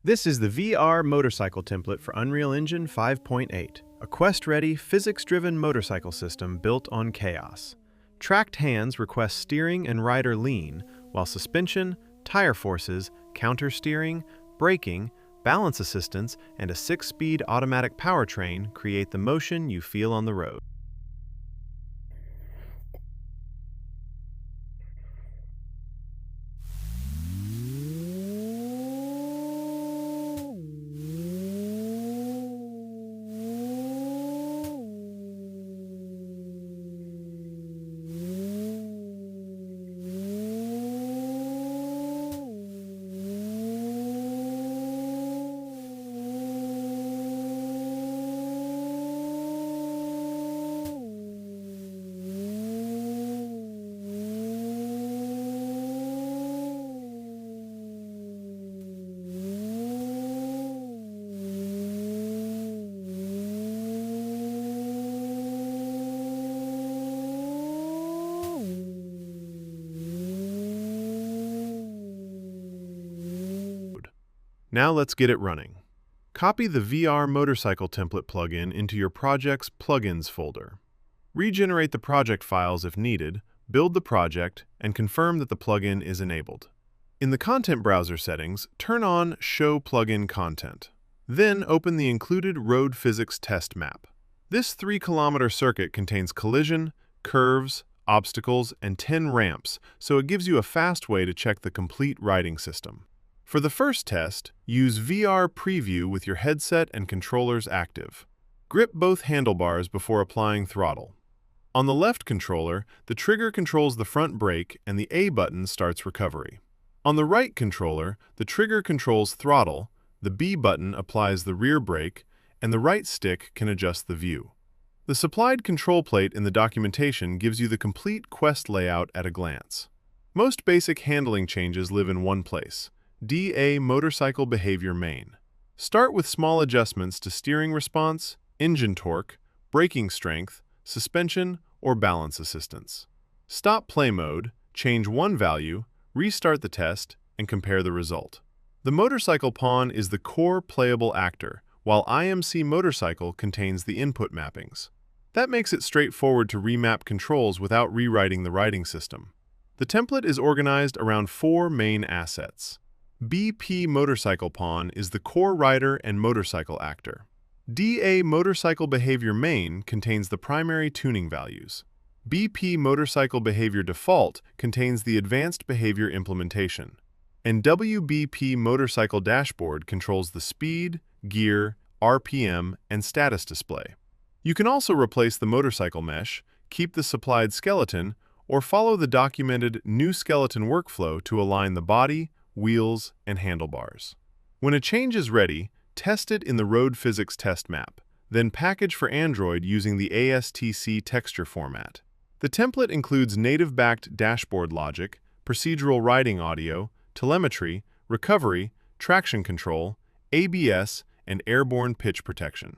This is the VR motorcycle template for Unreal Engine 5.8, a quest-ready, physics-driven motorcycle system built on chaos. Tracked hands request steering and rider lean, while suspension, tire forces, counter-steering, braking, balance assistance, and a 6-speed automatic powertrain create the motion you feel on the road. Now let's get it running. Copy the VR Motorcycle Template plugin into your project's Plugins folder. Regenerate the project files if needed, build the project, and confirm that the plugin is enabled. In the Content Browser settings, turn on Show Plugin Content. Then open the included road physics test map. This 3-kilometer circuit contains collision, curves, obstacles, and 10 ramps, so it gives you a fast way to check the complete riding system. For the first test, use VR Preview with your headset and controllers active. Grip both handlebars before applying throttle. On the left controller, the trigger controls the front brake and the A button starts recovery. On the right controller, the trigger controls throttle, the B button applies the rear brake, and the right stick can adjust the view. The supplied control plate in the documentation gives you the complete quest layout at a glance. Most basic handling changes live in one place. DA Motorcycle Behavior Main. Start with small adjustments to steering response, engine torque, braking strength, suspension, or balance assistance. Stop play mode, change one value, restart the test, and compare the result. The motorcycle pawn is the core playable actor, while IMC Motorcycle contains the input mappings. That makes it straightforward to remap controls without rewriting the riding system. The template is organized around 4 main assets. BP Motorcycle Pawn is the core rider and motorcycle actor. DA Motorcycle Behavior Main contains the primary tuning values. BP Motorcycle Behavior Default contains the advanced behavior implementation. And WBP Motorcycle Dashboard controls the speed, gear, RPM, and status display. You can also replace the motorcycle mesh, keep the supplied skeleton, or follow the documented new skeleton workflow to align the body, wheels, and handlebars. When a change is ready, test it in the road physics test map, then package for Android using the ASTC texture format. The template includes native-backed dashboard logic, procedural riding audio, telemetry, recovery, traction control, ABS, and airborne pitch protection.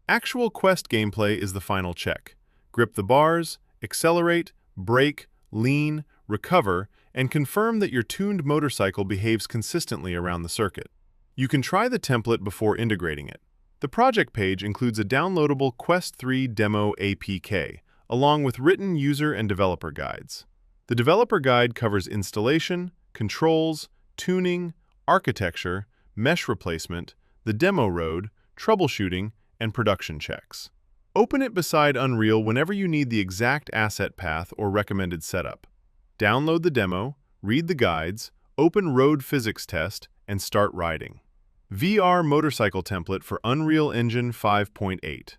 Actual quest gameplay is the final check. Grip the bars, accelerate, brake, lean, recover, and confirm that your tuned motorcycle behaves consistently around the circuit. You can try the template before integrating it. The project page includes a downloadable Quest 3 demo APK, along with written user and developer guides. The developer guide covers installation, controls, tuning, architecture, mesh replacement, the demo road, troubleshooting, and production checks. Open it beside Unreal whenever you need the exact asset path or recommended setup. Download the demo, read the guides, open Road Physics Test, and start riding. VR Motorcycle Template for Unreal Engine 5.8.